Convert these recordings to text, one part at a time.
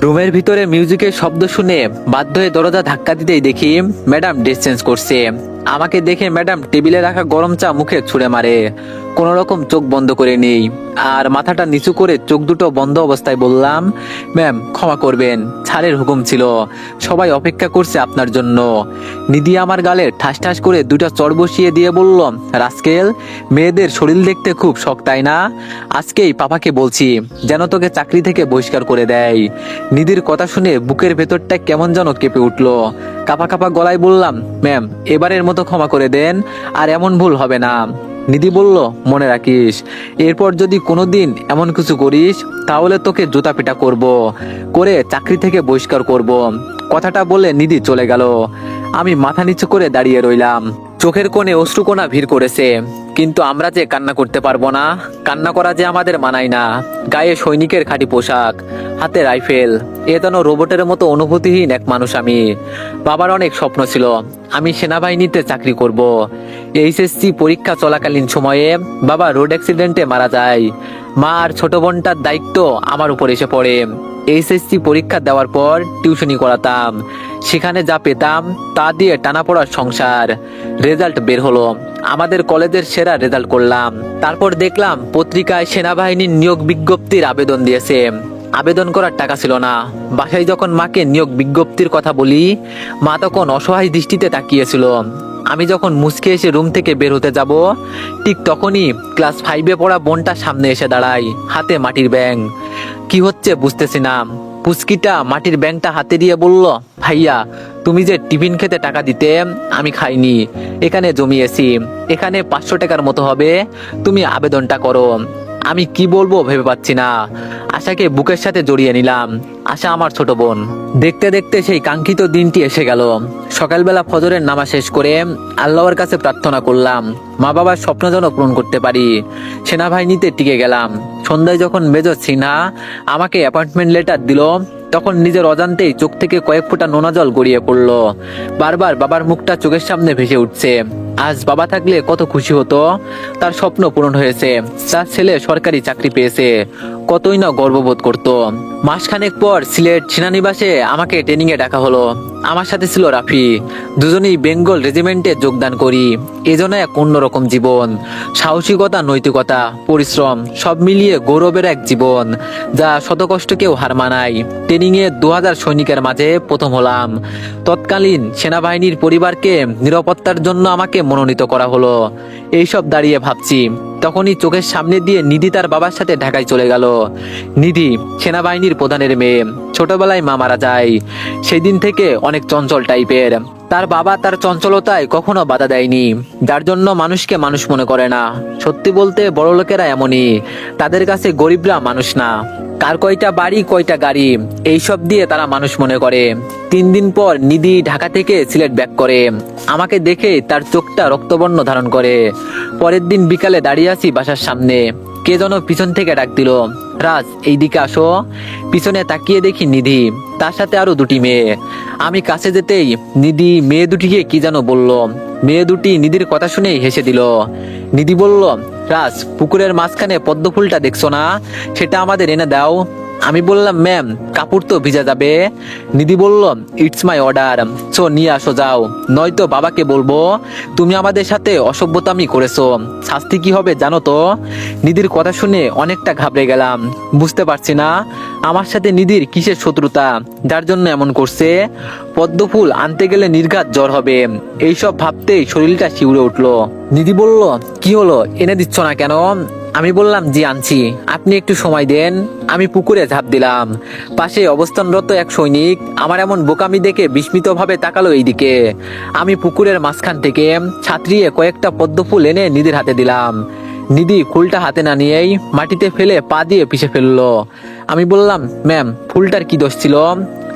রুমের ভিতরে মিউজিকের শব্দ শুনে বাধ্য হয়ে দরজা ধাক্কা দিতেই দেখি ম্যাডাম ড্রেস চেঞ্জ করছে। আমাকে দেখে ম্যাডাম টেবিলে রাখা গরম চা মুখে ছুঁড়ে মারে। কোনো রকম চোখ বন্ধ করে নেই আর মাথাটা নিচু করে চোখ দুটো বন্ধ অবস্থায় বললাম, ম্যাম ক্ষমা করবেন, ছাড়ের হুকুম ছিল, সবাই অপেক্ষা করছে আপনার জন্য। নিধি আমার গালে ঠাস ঠাস করে দুটা চড় বসিয়ে দিয়ে বলল, রাস্কেল, মেয়েদের শরীর দেখতে খুব শখ তাই না? আজকেই পাপাকে বলছি যেন তোকে চাকরি থেকে বহিষ্কার করে দেয়। নিধির কথা শুনে বুকের ভেতরটা কেমন যেন কেঁপে উঠলো। কাঁপা কাঁপা গলায় বললাম, ম্যাম এবারের মতো ক্ষমা করে দেন, আর এমন ভুল হবে না। নিধি বলল, মনে রাখিস, এরপর যদি কোনোদিন এমন কিছু করিস তাহলে তোকে জুতা পিটা করব, করে চাকরি থেকে বহিষ্কার করব। কথাটা বলে নিধি চলে গেল। আমি মাথা নিচু করে দাঁড়িয়ে রইলাম। চোখের কোণে অশ্রুকণা ভিড় করেছে, কিন্তু আমরা যে কান্না করতে পারবো না, কান্না করা যে আমাদের মানায় না। গায়ে সৈনিকের খাঁটি পোশাক, হাতে রাইফেল, এ যেন রোবটের মতো অনুভূতিহীন এক মানুষ আমি। বাবার অনেক স্বপ্ন ছিল আমি সেনাবাহিনীতে চাকরি করব। এইচএসসি পরীক্ষা চলাকালীন সময়ে বাবা রোড অ্যাক্সিডেন্টে মারা যায়। মা আর ছোট বোনটার দায়িত্ব আমার উপর এসে পড়ে। এইচএসসি পরীক্ষা দেওয়ার পর টিউশনি করাতাম, সেখানে যা পেতাম তা দিয়ে টানাপোড়ার সংসার। রেজাল্ট বের হলো, আমাদের কলেজের সেরা রেজাল্ট করলাম। তারপর দেখলাম পত্রিকায় সেনাবাহিনীর নিয়োগ বিজ্ঞপ্তির আবেদন দিয়েছে। আবেদন করার টাকা ছিল না। বাসায় যখন মাকে নিয়োগ বিজ্ঞপ্তির কথা বলি, মা তখন অসহায় দৃষ্টিতে তাকিয়েছিল। আমি যখন মুচকে এসে রুম থেকে বের হতে যাব, ঠিক তখনই ক্লাস 5-এ পড়া বোনটা সামনে এসে দাঁড়ায়, হাতে মাটির ব্যাং। কি হচ্ছে বুঝতেছি না। পুচকিটা মাটির ব্যাংকটা হাতে দিয়ে বলল, ভাইয়া তুমি যে টিফিন খেতে টাকা দিতে, আমি খাইনি, এখানে জমিয়েছি, এখানে 500 টাকার মতো হবে, তুমি আবেদনটা করো। আমি কি বলবো ভেবে পাচ্ছি না। আশাকে বুকের সাথে জড়িয়ে নিলাম। আশা আমার ছোট বোন। দেখতে দেখতে সেই কাঙ্ক্ষিত দিনটি এসে গেল। সকালবেলা ফজরের নামাজ শেষ করে আল্লাহর কাছে প্রার্থনা করলাম মা বাবার স্বপ্ন যেন পূরণ করতে পারি। সেনাবাহিনীতে টিকে গেলাম। সন্ধ্যায় যখন মেজর সিনহা আমাকে অ্যাপয়েন্টমেন্ট লেটার দিল, তখন নিজের অজান্তেই চোখ থেকে কয়েক ফোঁটা নোনা জল গড়িয়ে পড়লো। বারবার বাবার মুখটা চোখের সামনে ভেসে উঠছে। আজ বাবা থাকলে কত খুশি হতো। তার স্বপ্ন পূরণ হয়েছে, তার ছেলে সরকারি চাকরি পেয়েছে, কতই না গর্ববোধ করত। মাসখানেক পর সিলেট সেনানিবাসে আমাকে ট্রেনিং এ ডাকা হলো। আমার সাথে ছিল রাফি। দুজনেই বেঙ্গল রেজিমেন্টে যোগদান করি। এজন্য এক অন্যরকম জীবন, সাহসিকতা, নৈতিকতা, পরিশ্রম সব মিলিয়ে গৌরবের এক জীবন, যা শত কষ্টকেও হার মানায়। ট্রেনিং এ 2000 সৈনিকের মাঝে প্রথম হলাম। তৎকালীন সেনাবাহিনীর পরিবারকে নিরাপত্তার জন্য আমাকে মনোনীত করা হলো। এইসব দাঁড়িয়ে ভাবছি, তখনই চোখের সামনে দিয়ে নিধি তার বাবার সাথে ঢাকায় চলে গেল। নিধি সেনাবাহিনীর প্রধানের মেয়ে। ছোটবেলায় মা মারা যায়। সেই দিন থেকে অনেক চঞ্চল টাইপের। তার বাবা তার চঞ্চলতায় কখনো বাধা দেয়নি, যার জন্য মানুষকে মানুষ মনে করে না। সত্যি বলতে বড় লোকেরা এমনই, তাদের কাছে গরিবরা মানুষ না। কার কয়টা বাড়ি কয়টা গাড়ি, এইসব দিয়ে তারা মানুষ মনে করে। 3 দিন পর নিধি ঢাকা থেকে সিলেট ব্যাক করে। আমাকে দেখে তার চোখটা রক্তবর্ণ ধারণ করে। পরের দিন বিকালে দাঁড়িয়ে আছি বাসার সামনে। কে যেন পিছন থেকে ডাক দিল, রাজ এইদিকে আসো। পিছনে তাকিয়ে দেখি নিধি, তার সাথে আরো 2টি মেয়ে। আমি কাছে যেতেই নিধি মেয়ে দুটিকে কি যেন বলল। মেয়ে দুটি নিধির কথা শুনেই হেসে দিল। নিধি বলল, রাজ পুকুরের মাঝখানে পদ্ম ফুলটা দেখছো না, সেটা আমাদের এনে দাও। আমি বললাম, ম্যাম কাপড় তো ভিজা যাবে। নিধি বলল, ইটস মাই অর্ডার, সো নিয়ে আসো যাও, নয়তো বাবাকে বলবো তুমি আমাদের সাথে অসভ্যতামি করেছো, শাস্তি কি হবে জানো তো। নিধির কথা শুনে অনেকটা ঘাবড়ে গেলাম। বুঝতে পারছি না আমার সাথে নিধির কিসের শত্রুতা, যার জন্য এমন করছে। পদ্ম ফুল আনতে গেলে নির্ঘাত জ্বর হবে, এইসব ভাবতেই শরীরটা শিউরে উঠলো। নিধি বলল, কি হলো, এনে দিচ্ছ না কেন? আমি বললাম, জি আনছি, আপনি একটু সময় দেন। আমি পুকুরে ঝাঁপ দিলাম। পাশে অবস্থানরত এক সৈনিক আমার এমন বোকামি দেখে বিস্মিতভাবে তাকালো এইদিকে। আমি পুকুরের মাঝখান থেকে ছাত্রিয়ে কয়েকটা পদ্ম ফুল এনে নিধির হাতে দিলাম। নিধি ফুলটা হাতে না নিয়েই মাটিতে ফেলে পা দিয়ে পিষে ফেললো। আমি বললাম, ম্যাম ফুলটার কি দোষ ছিল?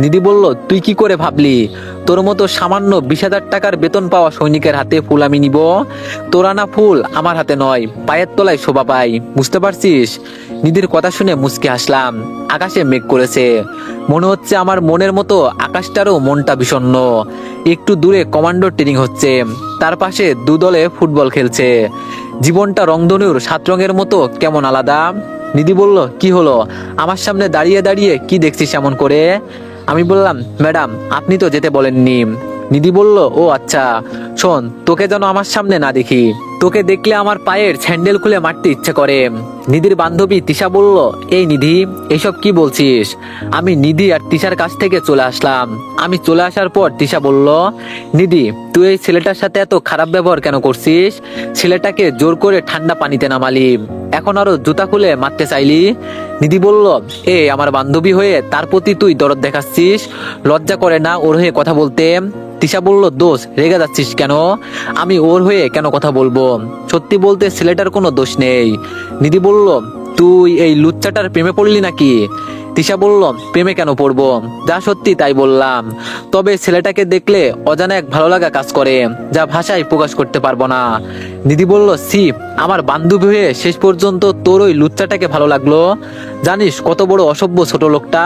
নিধি বলল, তুই কি করে ভাবলি তোর মতো সামান্য 20,000 টাকার বেতন পাওয়া সৈনিকের হাতে ফুল আমি নিব? তোর আনা ফুল আমার হাতে নয়, পায়ের তলায় শোভা পাই, বুঝতে পারছিস? নিধির কথা শুনে মুচকে হাসলাম। আকাশে মেঘ করেছে, মনে হচ্ছে আমার মনের মতো আকাশটারও মনটা বিষণ্ণ। একটু দূরে কমান্ডো ট্রেনিং হচ্ছে, তার পাশে 2 দলে ফুটবল খেলছে। জীবনটা রংধনুর 7 রঙের মতো কেমন আলাদা। নিধি বলল, কি হলো? আমার সামনে দাঁড়িয়ে দাঁড়িয়ে কি দেখছিস এমন করে? আমি বললাম, ম্যাডাম আপনি তো যেতে বলেননি। নিধি বলল, ও আচ্ছা, শোন, তোকে যেন আমার সামনে না দেখি, তোকে দেখলে আমার পায়ের স্যান্ডেল খুলে মারতে ইচ্ছে করে। নিধির বান্ধবী তিশা বলল, এই নিধি, এসব কি বলছিস? আমি নিধি আর তিশার কাছ থেকে চলে আসলাম। আমি চলে আসার পর তিশা বলল, নিধি তুই এই ছেলেটার সাথে এত খারাপ ব্যবহার কেন করছিস? ছেলেটাকে জোর করে ঠান্ডা পানিতে নামালি, এখন আরো জুতা খুলে মারতে চাইলি। নিধি বলল, আমার বান্ধবী হয়ে তার প্রতি তুই দরদ দেখাচ্ছিস? লজ্জা করে না ওর হয়ে কথা বলতে? তিশা বলল, দোষ, রেগে যাচ্ছিস কেন? আমি ওর হয়ে কেন কথা বলবো? সত্যি বলতে ছেলেটার কোনো দোষ নেই। নিধি বলল, তুই এই লুচ্চাটার প্রেমে পড়লি নাকি? তিশা বলল, প্রেমে কেন পড়বো, যা সত্যি তাই বললাম। তবে ছেলেটাকে দেখলে অজানা এক ভালো লাগা কাজ করে, যা ভাষায় প্রকাশ করতে পারবো না। নিধি বলল, সি, আমার বান্ধবী হয়ে শেষ পর্যন্ত তোর ওই লুচ্চাটাকে ভালো লাগলো? জানিস কত বড় অসভ্য ছোট লোকটা?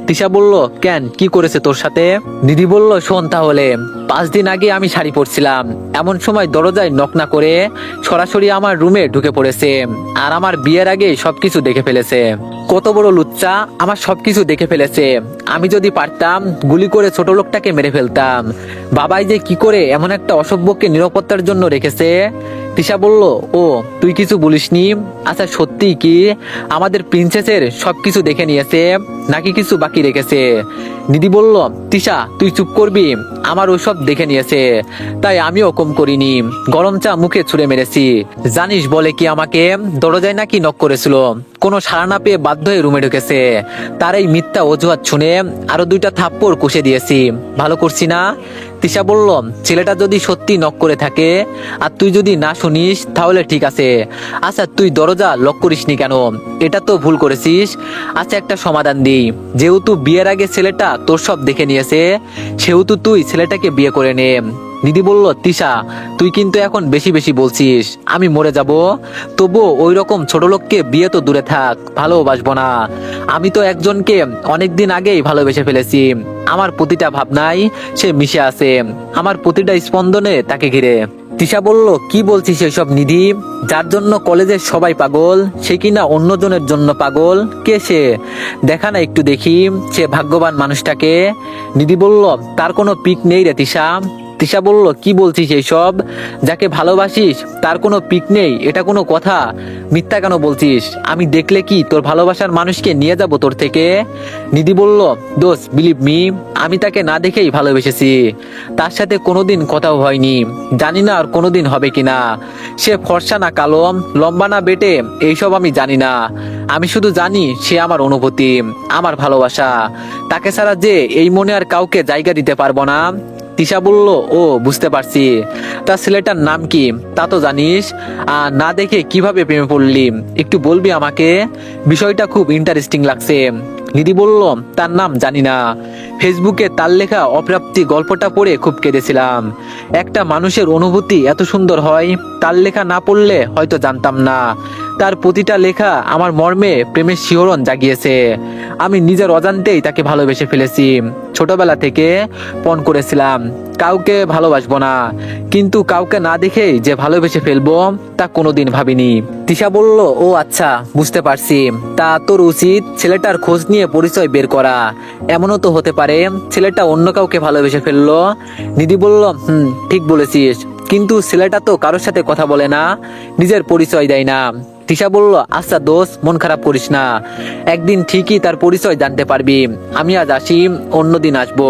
তিশা বলল, কেন, কি করেছে তোর সাথে? নিধি বলল, শোন তাহলে, 5 দিন আগে আমি শাড়ি পরছিলাম, এমন সময় দরজায় নক না করে সরাসরি আমার রুমে ঢুকে পড়েছে, আর আমার বিয়ের আগে সবকিছু দেখে ফেলেছে। কত বড় লুচ্চা, আমার সবকিছু দেখে ফেলেছে। আমি যদি পারতাম গুলি করে ছোট লোকটাকে মেরে ফেলতাম। বাবাই যে কি করে এমন একটা অসভ্যকে নিরাপত্তার জন্য রেখেছে। তিশা বলল, ও তুই কিছু বলিসনি? আচ্ছা সত্যি কি আমাদের প্রিন্সেসের সবকিছু দেখে নিয়েছে, নাকি কিছু বাকি রেখেছে? নিধি বলল, তিশা তুই চুপ করবি, আমার ওসব দেখে নিয়েছে, তাই আমিও কম করিনি, গরম চা মুখে ছুঁড়ে মেরেছি। জানিস বলে কি আমাকে দরজায় নাকি নক করেছিল, কোনো সাড়া না পেয়ে বাধ্য হয়ে রুমে ঢুকেছে। তার এই মিথ্যা অজুহাত শুনে আরো 2টা থাপ্পড় কষে দিয়েছি। ভালো করছি না? তিশা বলল, ছেলেটা যদি সত্যি নক করে থাকে আর তুই যদি না শুনিস তাহলে ঠিক আছে। আচ্ছা তুই দরজা লক করিসনি কেন? এটা তো ভুল করেছিস। আচ্ছা একটা সমাধান দিই, যেহেতু বিয়ের আগে ছেলেটা তোর সব দেখে নিয়েছে, সেহেতু তুই ছেলেটাকে বিয়ে করে নে। নিধি বলল, তিশা তুই কিন্তু এখন বেশি বেশি বলছিস, আমি মরে যাব। তবুও ওই রকম ছোট লোককে বিয়ে তো দূরে থাক, ভালোবাসবো না। আমি তো একজনকে অনেকদিন আগেই ভালোবেসে ফেলেছি। আমার প্রতিটা ভাবনায় সে মিশে আছে, আমার প্রতিটা স্পন্দনে তাকে ঘিরে। তিশা বলল, কি বলছিস এসব নিধি? যার জন্য কলেজের সবাই পাগল, সে কিনা অন্যজনের জন্য পাগল? কে সে? দেখা না একটু দেখি সে ভাগ্যবান মানুষটাকে। নিধি বলল, তার কোনো পিক নেই রে তিশা। তিশা বলল, কি বলছিস এইসব? যাকে ভালোবাসিস তার কোনো পিক নেই, এটা কোনো কথা? মিথ্যা কেন বলছিস? আমি দেখলে কি তোর ভালোবাসার মানুষকে নিয়ে যাব তোর থেকে? নিধি বলল, দোস্ত বিলিভ মি, আমি তাকে না দেখেই ভালোবেসেছি। তার সাথে কোনোদিন কথাও হয়নি, জানি না আর কোনোদিন হবে কিনা। সে ফর্সা না কালো, লম্বা না বেটে, এইসব আমি জানি না। আমি শুধু জানি সে আমার অনুভূতি, আমার ভালোবাসা। তাকে ছাড়া যে এই মনে আর কাউকে জায়গা দিতে পারবো না। তিশা বলল, ও বুঝতে পারছি, তা ছেলেটার নাম কি তা তো জানিস? না দেখে কিভাবে প্রেমে পড়লি, একটু বলবি আমাকে? বিষয়টা খুব ইন্টারেস্টিং লাগছে। নিধি বলল, তার নাম জানি না, ফেসবুকে তার লেখা অপ্রাপ্তি গল্পটা পড়ে খুব কেঁদেছিলাম। একটা মানুষের অনুভূতি এত সুন্দর হয়, তার লেখা না পড়লে হয়তো জানতাম না। তার প্রতিটা লেখা আমার মর্মে প্রেমের শিহরণ জাগিয়েছে। আমি নিজের অজান্তেই তাকে ভালোবেসে ফেলেছি। ছোটবেলা থেকে পণ করেছিলাম কাউকে ভালোবাসবো না, কিন্তু কাউকে না দেখেই যে ভালোবেসে ফেলবো তা কোনোদিন ভাবিনি। তিশা বলল, ও আচ্ছা বুঝতে পারছি, তা তোর উচিত ছেলেটার খোঁজ নিয়ে পরিচয় বের করা। এমনও তো হতে পারে ছেলেটা অন্য কাউকে ভালোবেসে ফেললো। নিধি বলল, ঠিক বলেছিস, কিন্তু ছেলেটা তো কারোর সাথে কথা বলে না, নিজের পরিচয় দেয় না। তিশা বলল, আচ্ছা দোস্ত মন খারাপ করিস না, একদিন ঠিকই তার পরিচয় জানতে পারবি। আমি আজ আসি, অন্যদিন আসবো।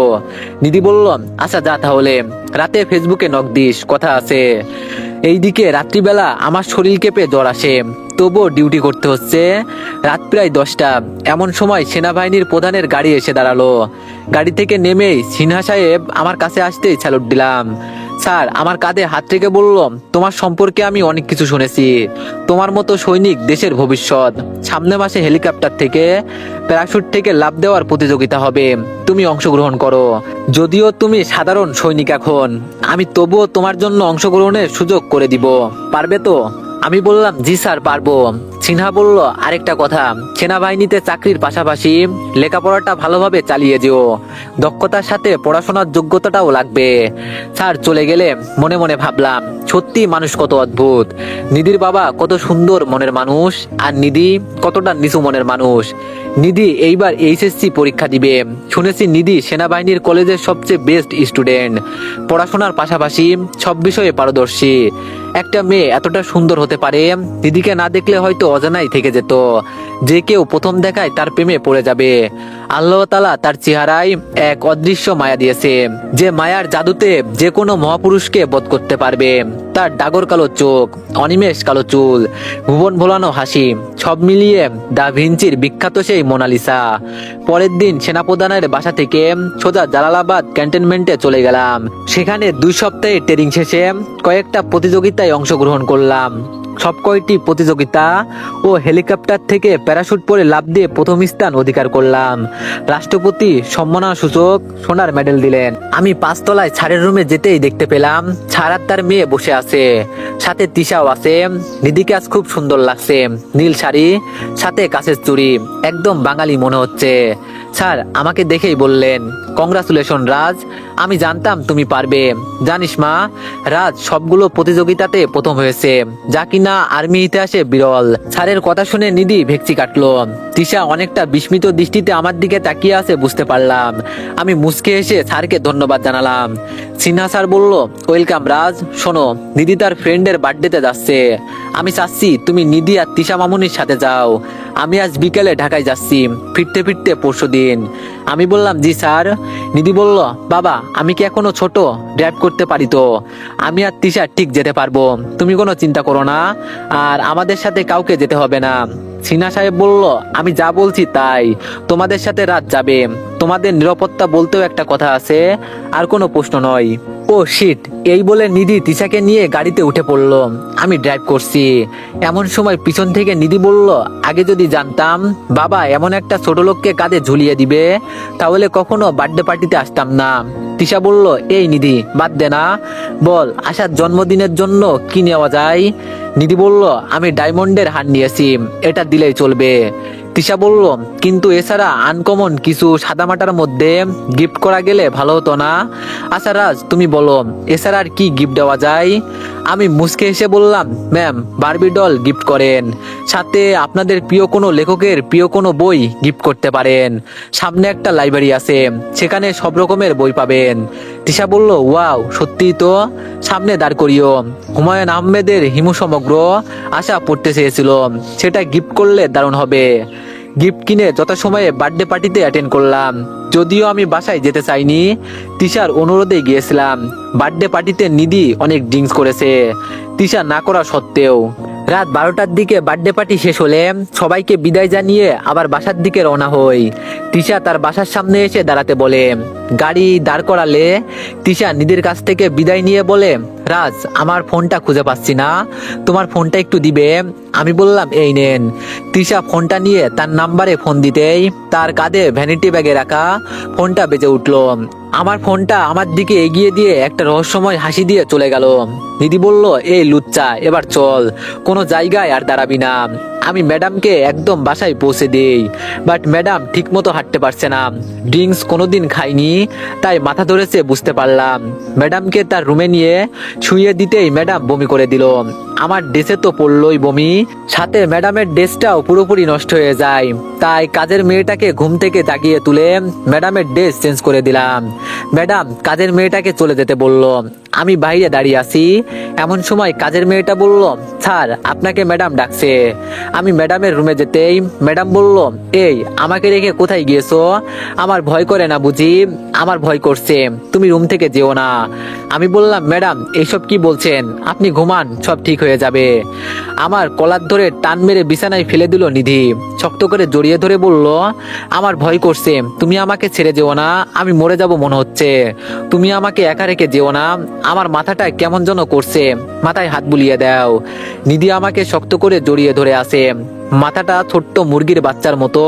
নিধি বলল, আচ্ছা যা তাহলে, রাতে ফেসবুকে নক দিস, কথা আছে। এইদিকে রাত্রিবেলা আমার শরীর কেঁপে জ্বর আসে, তবুও ডিউটি করতে হচ্ছে। রাত প্রায় 10টা, এমন সময় সেনাবাহিনীর প্রধানের গাড়ি এসে দাঁড়ালো। গাড়ি থেকে নেমেই সিনহা সাহেব আমার কাছে আসতেই স্যালুট দিলাম। স্যার আমার কাঁধে হাত রেখে বলল, তোমার সম্পর্কে আমি অনেক কিছু শুনেছি, তোমার মতো সৈনিক দেশের ভবিষ্যৎ। সামনে মাসে হেলিকপ্টার থেকে প্যারাশুট থেকে লাফ দেওয়ার প্রতিযোগিতা হবে, তুমি অংশগ্রহণ করো। যদিও তুমি সাধারণ সৈনিক এখন, আমি তবুও তোমার জন্য অংশগ্রহণের সুযোগ করে দিব, পারবে তো? আমি বললাম, জি স্যার পারবো। সিনহা বলল, আরেকটা কথা, সেনাবাহিনীতে চাকরির পাশাপাশি লেখাপড়াটা ভালোভাবে চালিয়ে যেও, দক্ষতার সাথে পড়াশোনার যোগ্যতাটাও লাগবে। স্যার চলে গেলে মনে মনে ভাবলাম, সত্যি মানুষ কত অদ্ভুত। নিধির বাবা কত সুন্দর মনের মানুষ, আর নিধি কতটা নিচু মনের মানুষ। নিধি এইবার এইচএসসি পরীক্ষা দিবে। শুনেছি নিধি সেনাবাহিনীর কলেজের সবচেয়ে বেস্ট স্টুডেন্ট, পড়াশোনার পাশাপাশি সব বিষয়ে পারদর্শী। একটা মেয়ে এতটা সুন্দর হতে পারে, দিদিকে না দেখলে হয়তো অজানাই থেকে যেত। যে কেউ প্রথম দেখায় তার প্রেমে পড়ে যাবে। আল্লাহ তাআলা তার চেহারায় এক অদৃশ্য মায়া দিয়েছে, যে মায়ার জাদুতে যে কোনো মহাপুরুষকে বধ করতে পারবে। তার ডাগর কালো চোখ, অনিমেষ কালো চুল, ভুবন ভোলানো হাসি, সব মিলিয়ে দা ভিঞ্চির বিখ্যাত সেই মোনালিসা। পরের দিন সেনাপ্রধানের বাসা থেকে সোজা জালালাবাদ ক্যান্টনমেন্টে চলে গেলাম। সেখানে 2 সপ্তাহের ট্রেনিং শেষে কয়েকটা প্রতিযোগিতায় অংশগ্রহণ করলাম। সব কয়টি প্রতিযোগিতা ও হেলিকপ্টার থেকে প্যারাশুট পরে লাফ দিয়ে প্রথম স্থান অধিকার করলাম। রাষ্ট্রপতি সম্মানসূচক সোনার মেডেল দিলেন। আমি 5 তলায় ছাড়ের রুমে যেতেই দেখতে পেলাম ছাড় আর তার মেয়ে বসে আছে, সাথে তিশাও আছে। নিধিকে আজ খুব সুন্দর লাগছে, নীল শাড়ি, সাথে কাঁচের চুড়ি, একদম বাঙালি মনে হচ্ছে। স্যার আমাকে দেখেই বললেন, কংগ্রাচুলেশন রাজ, আমি জানতাম তুমি পারবে। জানিস মা, রাজ সবগুলো প্রতিযোগিতাতে প্রথম হয়েছে, যা কিনা আর্মি ইতিহাসে বিরল। স্যারের কথা শুনে নিধি ভেকচি কাটলো। তিশা অনেকটা বিস্মিত দৃষ্টিতে আমার দিকে তাকিয়ে আছে বুঝতে পারলাম। আমি মুচকে এসে স্যারকে ধন্যবাদ জানালাম। সিনহা স্যার বলল, ওয়েলকাম রাজ। শোনো, নিধি তার ফ্রেন্ডের বার্থডেতে যাচ্ছে, আমি চাচ্ছি তুমি নিধি আর তিশা মামুনির সাথে যাও। আমি আজ বিকেলে ঢাকায় যাচ্ছি, ফিরতে ফিরতে পরশুদিন। আমি বললাম, জি স্যার। নিধি বলল, বাবা আমি কি এখনো ছোট, ড্রাইভ করতে পারি তো? আমি আর তিশা ঠিক যেতে পারবো, তুমি কোনো চিন্তা করো না, আর আমাদের সাথে কাউকে যেতে হবে না। সিনহা সাহেব বলল, আমি যা বলছি তাই, তোমাদের সাথে রাত যাবে। তোমাদের নিরাপত্তা বলতেও একটা কথা আছে, আর কোনো প্রশ্ন নয়। ও শিট, এই বলে নিধি তিশাকে নিয়ে গাড়িতে উঠে পড়লো। আমি ড্রাইভ করছি। এমন সময় পিছন থেকে নিধি বলল, আগে যদি জানতাম বাবা এমন একটা ছোট লোককে কাঁধে ঝুলিয়ে দিবে, তাহলে কখনো বার্থডে পার্টিতে আসতাম না। তিশা বলল, এই নিধি বাদ দে না, বল আশার জন্মদিনের জন্য কি নেওয়া যায়? নিধি বলল, আমি ডায়মন্ডের হার নিয়েছি, এটা দিলেই চলবে। তিশা বলল, কিন্তু এছাড়া আনকমন কিছু সাদামাটার মধ্যে গিফট করা গেলে ভালো হতো না? আচ্ছা রাজ তুমি বলো, এছাড়া আর কি গিফট দেওয়া যায়? আমি মুচকে হেসে বললাম, ম্যাম বারবি ডল গিফট করেন, সাথে আপনাদের প্রিয় কোনো লেখকের প্রিয় কোনো বই গিফট করতে পারেন। সামনে একটা লাইব্রেরি আছে, সেখানে সব রকমের বই পাবেন। তিশা বলল, ওয়াও সত্যিই তো, সামনে দাঁড় করিও। হুমায়ুন আহমেদের হিমু সমগ্র আশা পড়তে চেয়েছিল, সেটা গিফট করলে দারুণ হবে। গিফট কিনে যথাসময়ে বার্থডে পার্টিতে অ্যাটেন্ড করলাম। যদিও আমি বাসায় যেতে চাইনি, তিশার অনুরোধে গিয়েছিলাম। বার্থডে পার্টিতে নিধি অনেক ড্রিঙ্কস করেছে, তিশা না করা সত্ত্বেও। রাত 12টার দিকে বার্থডে পার্টি শেষ হলে সবাইকে বিদায় জানিয়ে আবার বাসার দিকে রওনা হই। তিশা তার বাসার সামনে এসে দাঁড়াতে বলে। গাড়ি দাঁড় করালে তিশা নিধির কাছ থেকে বিদায় নিয়ে বলে, রাজ আমার ফোনটা খুঁজে পাচ্ছি না, তোমার ফোনটা একটু দিবে? আমি বললাম, এই নেন। তিশা ফোনটা নিয়ে তার নাম্বারে ফোন দিতেই তার কাঁধে ভ্যানিটি ব্যাগে রাখা ফোনটা বেজে উঠলো। আমার ফোনটা আমার দিকে এগিয়ে দিয়ে একটা রহস্যময় হাসি দিয়ে চলে গেল। নিধি বলল, এই লুচ্চা এবার চল, কোনো জায়গায় আর দাঁড়াবি না। আমি ম্যাডামকে একদম বাসায় পৌঁছে দেই, বাট ম্যাডাম ঠিক মতো হাঁটতে পারছে না। ড্রিঙ্কস কোনোদিন খাইনি, তাই মাথা ধরেছে বুঝতে পারলাম। ম্যাডামকে তার রুমে নিয়ে শুইয়ে দিতেই ম্যাডাম বমি করে দিল। আমার ড্রেসে তো পড়লই বমি, সাথে ম্যাডামের ড্রেসটাও পুরোপুরি নষ্ট হয়ে যায়। তাই কাজের মেয়েটাকে ঘুম থেকে জাগিয়ে তুলে ম্যাডামের ড্রেস চেঞ্জ করে দিলাম। ম্যাডাম কাজের মেয়েটাকে চলে যেতে বলল। আমি বাইরে দাঁড়িয়ে আছি। এমন সময় কাজের মেয়েটা বলল, স্যার আপনাকে ম্যাডাম ডাকছে। আমি ম্যাডামের রুমে যেতেই ম্যাডাম বলল, এই আমাকে রেখে কোথায় গিয়েছো? আমার ভয় করে না বুঝি? আমার ভয় করছে, তুমি রুম থেকে যেও না। আমি বললাম, ম্যাডাম এইসব কি বলছেন, আপনি ঘুমান, সব ঠিক হয়ে যাবে। আমার কলার ধরে টান মেরে বিছানায় ফেলে দিল নিধি। শক্ত করে জড়িয়ে ধরে বলল, আমার ভয় করছে, তুমি আমাকে ছেড়ে যেও না, আমি মরে যাব মনে হচ্ছে। তুমি আমাকে একা রেখে যেও না, আমার মাথাটা কেমন যেন করছে, মাথায় হাত বুলিয়ে দাও। নিধি আমাকে শক্ত করে জড়িয়ে ধরে আছে। মাথাটা ছোট্ট মুরগির বাচ্চার মতো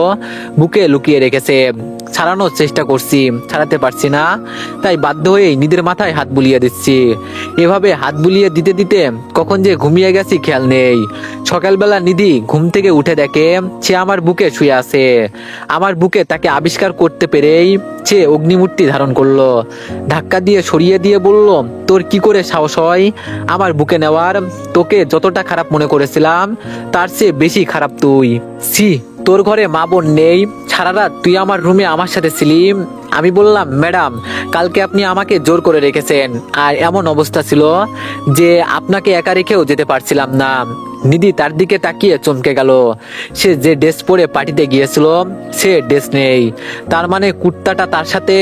বুকে লুকিয়ে রেখেছে। ছাড়ানোর চেষ্টা করছি, ছাড়াতে পারছি না, তাই বাধ্য হয়েই নিধির মাথায় হাত বুলিয়ে দিচ্ছি। এভাবে হাত বুলিয়ে দিতে দিতে কখন যে ঘুমিয়ে গেছি খেয়াল নেই। সকালবেলা নিধি ঘুম থেকে উঠে দেখে সে আমার বুকে শুয়ে আছে। আমার বুকে তাকে আবিষ্কার করতে পেরেই সে অগ্নিমূর্তি ধারণ করলো। ধাক্কা দিয়ে সরিয়ে দিয়ে বলল, তোর কি করে সাহস হয় আমার বুকে নেওয়ার? তোকে যতটা খারাপ মনে করেছিলাম তার চেয়ে বেশি খারাপ তুই। সি, তোর ঘরে মা বোন নেই, সারা রাত তুই আমার রুমে আমার সাথে ছিলি। আমি বললাম, ম্যাডাম কালকে আপনি আমাকে জোর করে রেখেছেন, আর এমন অবস্থা ছিল যে আপনাকে একা রেখেও যেতে পারছিলাম না। নিধি তার দিকে তাকিয়ে চমকে গেল। সে যে ড্রেস পরে পার্টিতে গিয়েছিল সে ড্রেস নেই। তার মানে কুর্তাটা তার সাথে